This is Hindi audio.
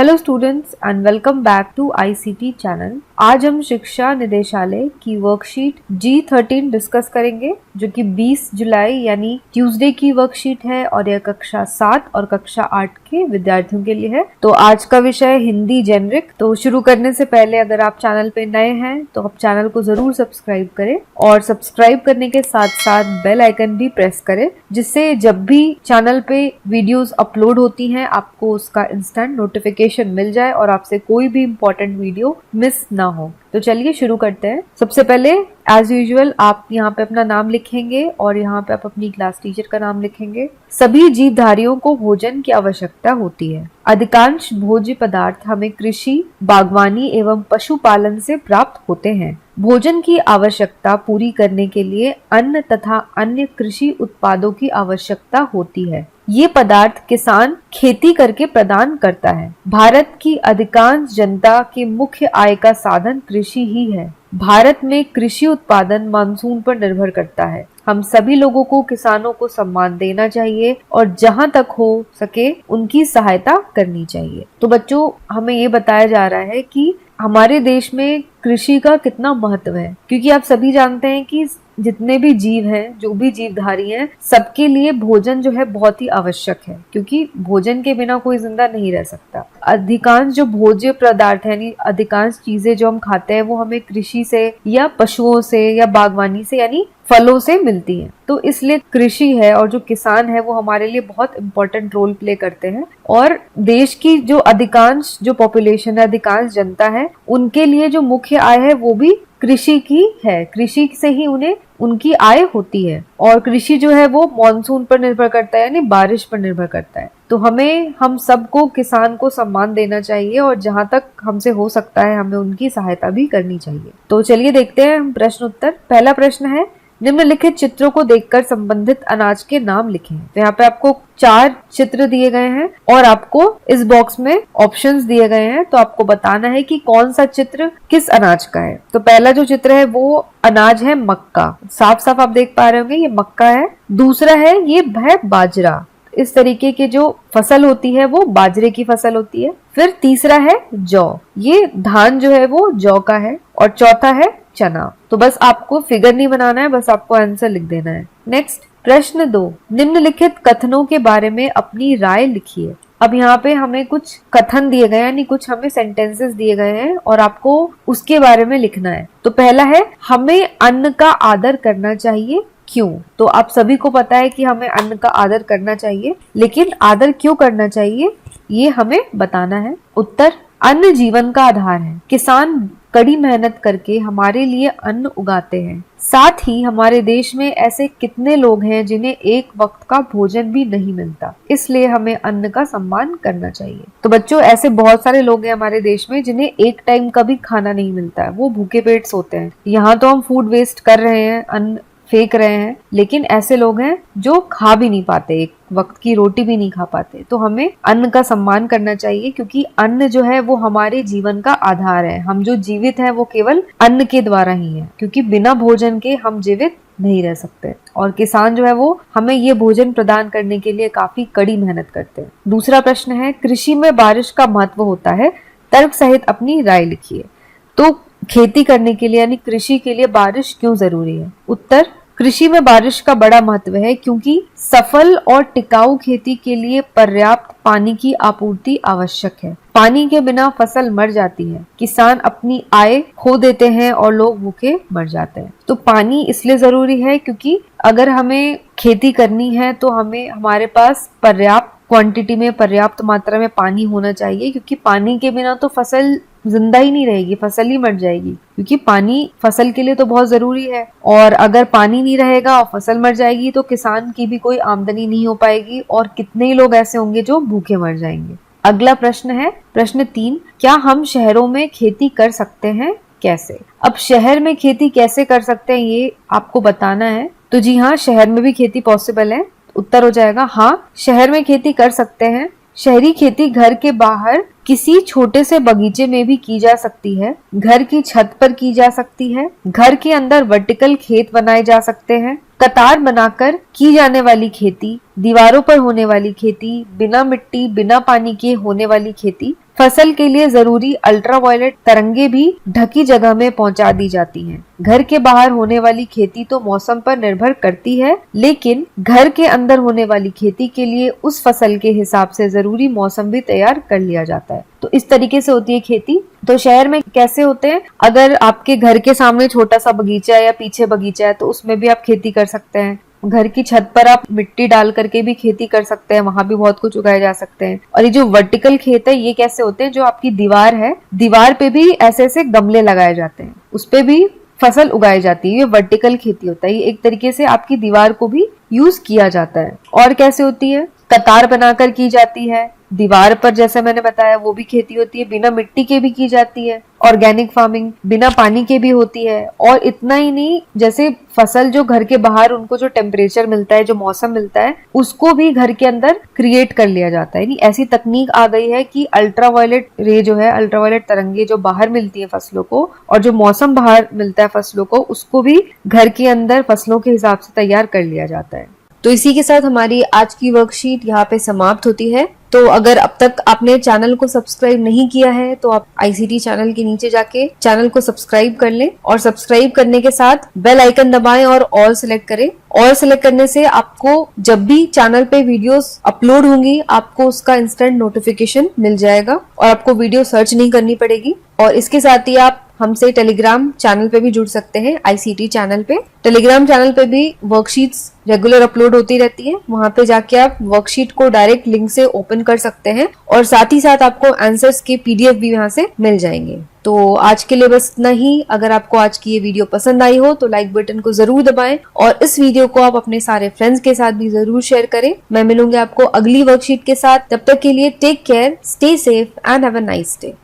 Hello students and welcome back to ICT channel. आज हम शिक्षा निदेशालय की वर्कशीट G13 डिस्कस करेंगे, जो कि 20 जुलाई यानी ट्यूसडे की वर्कशीट है और यह कक्षा 7 और कक्षा 8 के विद्यार्थियों के लिए है। तो आज का विषय हिंदी जेनरिक। तो शुरू करने से पहले अगर आप चैनल पे नए हैं तो आप चैनल को जरूर सब्सक्राइब करें और सब्सक्राइब करने के साथ साथ बेल आइकन भी प्रेस करें, जिससे जब भी चैनल पे वीडियोस अपलोड होती हैं आपको उसका इंस्टेंट नोटिफिकेशन मिल जाए और आपसे कोई भी इम्पोर्टेंट वीडियो मिस ना हो। तो चलिए शुरू करते हैं। सबसे पहले एज यूजुअल आप यहाँ पे अपना नाम लिखेंगे और यहाँ पे आप अपनी क्लास टीचर का नाम लिखेंगे। सभी जीवधारियों को भोजन की आवश्यकता होती है। अधिकांश भोज्य पदार्थ हमें कृषि, बागवानी एवं पशुपालन से प्राप्त होते हैं। भोजन की आवश्यकता पूरी करने के लिए अन्न तथा अन्य कृषि उत्पादों की आवश्यकता होती है। ये पदार्थ किसान खेती करके प्रदान करता है। भारत की अधिकांश जनता के मुख्य आय का साधन कृषि ही है। भारत में कृषि उत्पादन मानसून पर निर्भर करता है। हम सभी लोगों को किसानों को सम्मान देना चाहिए और जहां तक हो सके उनकी सहायता करनी चाहिए। तो बच्चों, हमें ये बताया जा रहा है कि हमारे देश में कृषि का कितना महत्व है, क्योंकि आप सभी जानते हैं कि जितने भी जीव हैं, जो भी जीवधारी हैं, सबके लिए भोजन जो है बहुत ही आवश्यक है, क्योंकि भोजन के बिना कोई जिंदा नहीं रह सकता। अधिकांश जो भोज्य पदार्थ है, यानी अधिकांश चीजें जो हम खाते हैं वो हमें कृषि से या पशुओं से या बागवानी से यानी फलों से मिलती हैं। तो इसलिए कृषि है और जो किसान है वो हमारे लिए बहुत इंपॉर्टेंट रोल प्ले करते हैं। और देश की जो अधिकांश जो पॉपुलेशन है, अधिकांश जनता है, उनके लिए जो मुख्य आय है वो भी कृषि की है। कृषि से ही उन्हें उनकी आय होती है और कृषि जो है वो मॉनसून पर निर्भर करता है, यानी बारिश पर निर्भर करता है। तो हम सबको किसान को सम्मान देना चाहिए और जहां तक हमसे हो सकता है हमें उनकी सहायता भी करनी चाहिए। तो चलिए देखते हैं हम प्रश्न उत्तर। पहला प्रश्न है, निम्नलिखित चित्रों को देखकर संबंधित अनाज के नाम लिखें। तो यहाँ पे आपको 4 चित्र दिए गए हैं और आपको इस बॉक्स में ऑप्शंस दिए गए हैं। तो आपको बताना है कि कौन सा चित्र किस अनाज का है। तो पहला जो चित्र है वो अनाज है मक्का। साफ साफ आप देख पा रहे होंगे ये मक्का है। दूसरा है ये है बाजरा। इस तरीके की जो फसल होती है वो बाजरे की फसल होती है। फिर तीसरा है जौ। ये धान जो है वो जौ का है। और चौथा है चना। तो बस आपको फिगर नहीं बनाना है, बस आपको आंसर लिख देना है। नेक्स्ट प्रश्न 2, निम्नलिखित कथनों के बारे में अपनी राय लिखिए। अब यहाँ पे हमें कुछ कथन दिए गए हैं, यानी कुछ हमें सेंटेंसेस दिए गए हैं और आपको उसके बारे में लिखना है। तो पहला है, हमें अन्न का आदर करना चाहिए, क्यों? तो आप सभी को पता है कि हमें अन्न का आदर करना चाहिए, लेकिन आदर क्यों करना चाहिए ये हमें बताना है। उत्तर, अन्न जीवन का आधार है। किसान कड़ी मेहनत करके हमारे लिए अन्न उगाते हैं। साथ ही हमारे देश में ऐसे कितने लोग हैं जिन्हें एक वक्त का भोजन भी नहीं मिलता, इसलिए हमें अन्न का सम्मान करना चाहिए। तो बच्चों, ऐसे बहुत सारे लोग हैं हमारे देश में जिन्हें एक टाइम का भी खाना नहीं मिलता है, वो भूखे पेट सोते हैं। यहाँ तो हम फूड वेस्ट कर रहे हैं, अन्न फेंक रहे हैं, लेकिन ऐसे लोग हैं जो खा भी नहीं पाते, एक वक्त की रोटी भी नहीं खा पाते। तो हमें अन्न का सम्मान करना चाहिए, क्योंकि अन्न जो है वो हमारे जीवन का आधार है। हम जो जीवित हैं वो केवल अन्न के द्वारा ही है, क्योंकि बिना भोजन के हम जीवित नहीं रह सकते। और किसान जो है वो हमें ये भोजन प्रदान करने के लिए काफी कड़ी मेहनत करते हैं। दूसरा प्रश्न है, कृषि में बारिश का महत्व होता है, तर्क सहित अपनी राय लिखिए। तो खेती करने के लिए यानी कृषि के लिए बारिश क्यों जरूरी है? उत्तर, कृषि में बारिश का बड़ा महत्व है, क्योंकि सफल और टिकाऊ खेती के लिए पर्याप्त पानी की आपूर्ति आवश्यक है। पानी के बिना फसल मर जाती है, किसान अपनी आय खो देते हैं और लोग भूखे मर जाते हैं। तो पानी इसलिए जरूरी है क्योंकि अगर हमें खेती करनी है तो हमें हमारे पास पर्याप्त क्वांटिटी में, पर्याप्त मात्रा में पानी होना चाहिए, क्योंकि पानी के बिना तो फसल जिंदा ही नहीं रहेगी, फसल ही मर जाएगी। क्योंकि पानी फसल के लिए तो बहुत जरूरी है, और अगर पानी नहीं रहेगा और फसल मर जाएगी तो किसान की भी कोई आमदनी नहीं हो पाएगी और कितने ही लोग ऐसे होंगे जो भूखे मर जाएंगे। अगला प्रश्न है, प्रश्न 3, क्या हम शहरों में खेती कर सकते हैं, कैसे? अब शहर में खेती कैसे कर सकते हैं ये आपको बताना है। तो जी हाँ, शहर में भी खेती पॉसिबल है। उत्तर हो जाएगा हाँ, शहर में खेती कर सकते हैं। शहरी खेती घर के बाहर किसी छोटे से बगीचे में भी की जा सकती है, घर की छत पर की जा सकती है, घर के अंदर वर्टिकल खेत बनाए जा सकते हैं, कतार बनाकर की जाने वाली खेती, दीवारों पर होने वाली खेती, बिना मिट्टी बिना पानी के होने वाली खेती, फसल के लिए जरूरी अल्ट्रावायलेट तरंगे भी ढकी जगह में पहुंचा दी जाती हैं। घर के बाहर होने वाली खेती तो मौसम पर निर्भर करती है, लेकिन घर के अंदर होने वाली खेती के लिए उस फसल के हिसाब से जरूरी मौसम भी तैयार कर लिया जाता है। तो इस तरीके से होती है खेती। तो शहर में कैसे होते हैं, अगर आपके घर के सामने छोटा सा बगीचा है या पीछे बगीचा है तो उसमें भी आप खेती कर सकते हैं। घर की छत पर आप मिट्टी डाल करके भी खेती कर सकते हैं, वहां भी बहुत कुछ उगाए जा सकते हैं। और ये जो वर्टिकल खेत है ये कैसे होते हैं, जो आपकी दीवार है, दीवार पे भी ऐसे ऐसे गमले लगाए जाते हैं, उस पे भी फसल उगाई जाती है। ये वर्टिकल खेती होता है। ये एक तरीके से आपकी दीवार को भी यूज किया जाता है। और कैसे होती है, कतार बनाकर की जाती है। दीवार पर जैसे मैंने बताया वो भी खेती होती है, बिना मिट्टी के भी की जाती है। ऑर्गेनिक फार्मिंग बिना पानी के भी होती है। और इतना ही नहीं, जैसे फसल जो घर के बाहर उनको जो टेम्परेचर मिलता है, जो मौसम मिलता है, उसको भी घर के अंदर क्रिएट कर लिया जाता है। ऐसी तकनीक आ गई है कि अल्ट्रावायलेट रे जो है, अल्ट्रावायलेट तरंगे जो बाहर मिलती है फसलों को, और जो मौसम बाहर मिलता है फसलों को, उसको भी घर के अंदर फसलों के हिसाब से तैयार कर लिया जाता है। तो इसी के साथ हमारी आज की वर्कशीट यहाँ पे समाप्त होती है। तो अगर अब तक आपने चैनल को सब्सक्राइब नहीं किया है तो आप आईसीटी चैनल के नीचे जाके चैनल को सब्सक्राइब कर लें, और सब्सक्राइब करने के साथ बेल आइकन दबाएं और ऑल सिलेक्ट करें। ऑल सिलेक्ट करने से आपको जब भी चैनल पे वीडियोस अपलोड होंगी आपको उसका इंस्टेंट नोटिफिकेशन मिल जाएगा और आपको वीडियो सर्च नहीं करनी पड़ेगी। और इसके साथ ही आप हमसे टेलीग्राम चैनल पे भी जुड़ सकते हैं, आईसीटी चैनल पे। टेलीग्राम चैनल पे भी वर्कशीट्स रेगुलर अपलोड होती रहती है, वहां पे जाके आप वर्कशीट को डायरेक्ट लिंक से ओपन कर सकते हैं, और साथ ही साथ आपको आंसर्स के पीडीएफ भी वहां से मिल जाएंगे। तो आज के लिए बस इतना ही। अगर आपको आज की ये वीडियो पसंद आई हो तो लाइक बटन को जरूर दबाएं, और इस वीडियो को आप अपने सारे फ्रेंड्स के साथ भी जरूर शेयर करें। मैं मिलूंगी आपको अगली वर्कशीट के साथ। तब तक के लिए take care, stay safe and have a nice day.